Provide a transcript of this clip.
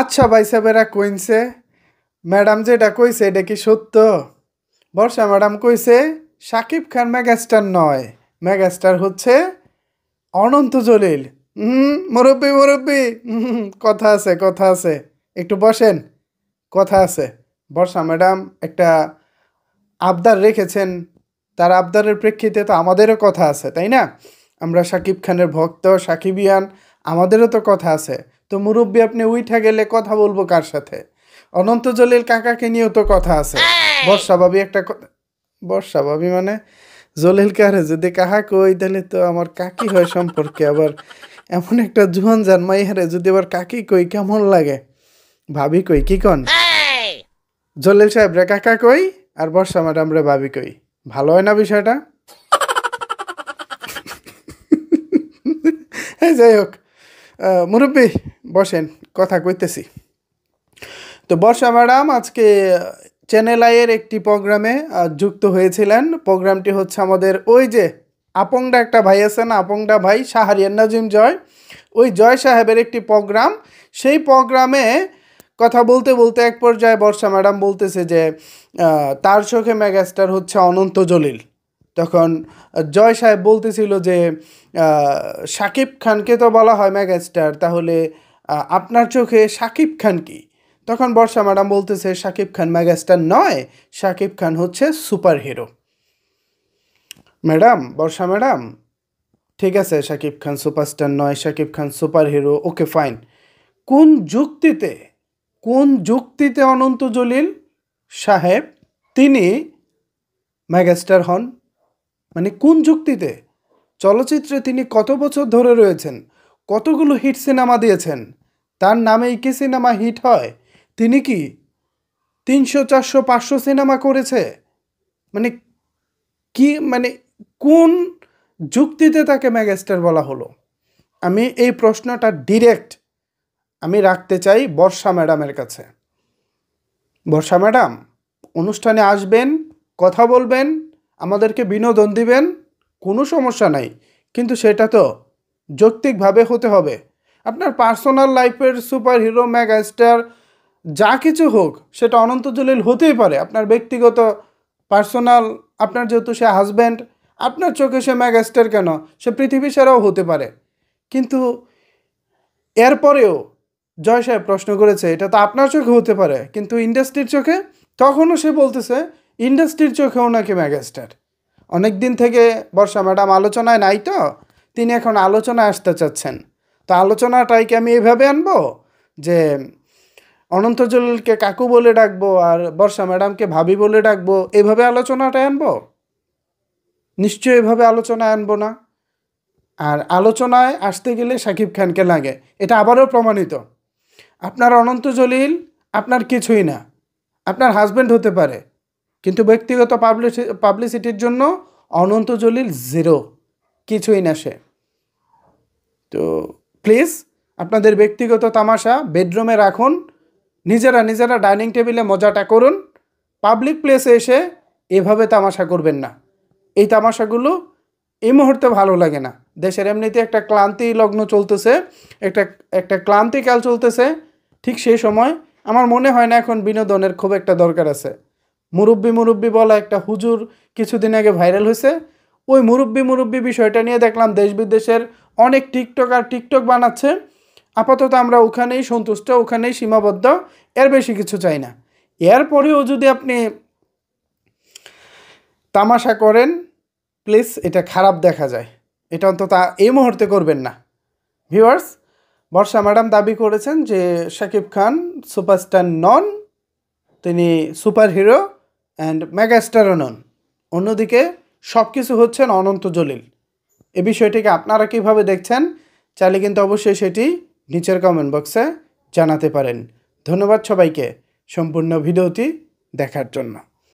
আচ্ছা ভাই সাহেবেরা কইছে ম্যাডাম যেটা কইছে এটা কি সত্য? বর্ষা ম্যাডাম কইছে শাকিব খান মেগাস্টার নয়, মেগাস্টার হচ্ছে অনন্ত জলিল। মুরব্বি মুরব্বি, কথা আছে কথা আছে, একটু বসেন, কথা আছে। বর্ষা ম্যাডাম একটা আবদার রেখেছেন, তার আবদারের প্রেক্ষিতে তো আমাদেরও কথা আছে, তাই না? আমরা শাকিব খানের ভক্ত, সাকিবিয়ান, আমাদেরও তো কথা আছে। তো মুরব্বি আপনি উইঠা গেলে কথা বলবো কার সাথে? অনন্ত জলিল কাকাকে নিয়েও তো কথা আছে। বর্ষা ভাবি একটা বর্ষা ভাবি মানে জলিল কারে যদি কাহা কই তাহলে তো আমার কাকি হয় সম্পর্কে, আবার এমন একটা জুয়ান জানমাই হারে যদি আবার কাকি কই কেমন লাগে? ভাবি কই কি কন? জলিল সাহেব রে কাকা কই, আর বর্ষা ম্যাডাম রে ভাবি কই, ভালো হয় না বিষয়টা? যাই হোক, মুরব্বী বসেন, কথা কইতেছি। তো বর্ষা ম্যাডাম আজকে চ্যানেল আইয়ের একটি প্রোগ্রামে যুক্ত হয়েছিলেন। প্রোগ্রামটি হচ্ছে আমাদের ওই যে আপংডা একটা ভাই আছে না, আপংডা ভাই শাহরিয়ার নাজিম জয়, ওই জয় সাহেবের একটি প্রোগ্রাম। সেই প্রোগ্রামে কথা বলতে বলতে এক পর্যায়ে বর্ষা ম্যাডাম বলতেছে যে তার চোখে মেগাস্টার হচ্ছে অনন্ত জলিল। তখন জয় সাহেব বলতেছিল যে শাকিব খানকে তো বলা হয় মেগাস্টার, তাহলে আপনার চোখে শাকিব খান কি? তখন বর্ষা ম্যাডাম বলতেছে শাকিব খান মেগাস্টার নয়, শাকিব খান হচ্ছে সুপার হিরো। ম্যাডাম, বর্ষা ম্যাডাম, ঠিক আছে শাকিব খান সুপারস্টার নয়, Shakib Khan super hero, okay fine. কোন যুক্তিতে, কোন যুক্তিতে অনন্ত জলিল সাহেব তিনি মেগাস্টার হন? মানে কোন যুক্তিতে? চলচ্চিত্রে তিনি কত বছর ধরে রয়েছেন, কতগুলো হিট সিনেমা দিয়েছেন, তার নামেই কি সিনেমা হিট হয়? তিনি কি 300 400 500 সিনেমা করেছে? মানে কি, মানে কোন যুক্তিতে তাকে মেগাস্টার বলা হলো? আমি এই প্রশ্নটা ডিরেক্ট আমি রাখতে চাই বর্ষা ম্যাডামের কাছে। বর্ষা ম্যাডাম, অনুষ্ঠানে আসবেন, কথা বলবেন, আমাদেরকে বিনোদন দিবেন, কোনো সমস্যা নাই, কিন্তু সেটা তো যৌক্তিকভাবে হতে হবে। আপনার পার্সোনাল লাইফের সুপার হিরো মেগাস্টার যা কিছু হোক সেটা অনন্ত জলিল হতেই পারে, আপনার ব্যক্তিগত পার্সোনাল, আপনার যেহেতু সে হাজব্যান্ড, আপনার চোখে সে মেগাস্টার কেন, সে পৃথিবী সেরাও হতে পারে। কিন্তু এরপরেও জয় সাহেব প্রশ্ন করেছে এটা তো আপনার চোখে হতে পারে, কিন্তু ইন্ডাস্ট্রির চোখে? তখনও সে বলতেছে ইন্ডাস্ট্রির চোখেও নাকি মেগাস্টার। অনেক দিন থেকে বর্ষা ম্যাডাম আলোচনায় নাই, তো তিনি এখন আলোচনায় আসতে চাচ্ছেন। তো আলোচনাটাই কি আমি এভাবে আনবো যে অনন্ত জলিলকে কাকু বলে ডাকবো আর বর্ষা ম্যাডামকে ভাবি বলে ডাকবো, এভাবে আলোচনাটা আনবো? নিশ্চয়ই এভাবে আলোচনায় আনবো না। আর আলোচনায় আসতে গেলে শাকিব খানকে লাগে, এটা আবারও প্রমাণিত। আপনার অনন্ত জলিল আপনার কিছুই না, আপনার হাজব্যান্ড হতে পারে, কিন্তু ব্যক্তিগত পাবলিসিটির জন্য অনন্ত জলিল জিরো, কিছুই না সে। তো প্লিজ আপনাদের ব্যক্তিগত তামাশা বেডরুমে রাখুন, নিজেরা নিজেরা ডাইনিং টেবিলে মজাটা করুন, পাবলিক প্লেসে এসে এভাবে তামাশা করবেন না। এই তামাশাগুলো এই মুহূর্তে ভালো লাগে না। দেশের এমনিতে একটা ক্লান্তি লগ্ন চলতেছে, একটা একটা ক্লান্তিকাল চলতেছে, ঠিক সেই সময় আমার মনে হয় না এখন বিনোদনের খুব একটা দরকার আছে। মুরব্বি মুরব্বি বলা একটা হুজুর কিছুদিন আগে ভাইরাল হয়েছে, ওই মুরব্বি মুরব্বি বিষয়টা নিয়ে দেখলাম দেশ বিদেশের অনেক টিকটক বানাচ্ছে। আপাতত আমরা ওখানেই সন্তুষ্ট, ওখানেই সীমাবদ্ধ, এর বেশি কিছু চাই না। এরপরেও যদি আপনি তামাশা করেন, প্লিজ এটা খারাপ দেখা যায়, এটা অন্তত এই মুহূর্তে করবেন না। ভিউয়ার্স, বর্ষা ম্যাডাম দাবি করেছেন যে শাকিব খান সুপারস্টার নন, তিনি সুপার হিরো অ্যান্ড মেগাস্টারও নন। অন্যদিকে সব কিছু হচ্ছেন অনন্ত জলিল। এ বিষয়টিকে আপনারা কীভাবে দেখছেন চাইলে কিন্তু অবশ্যই সেটি নিচের কমেন্ট বক্সে জানাতে পারেন। ধন্যবাদ সবাইকে সম্পূর্ণ ভিডিওটি দেখার জন্য।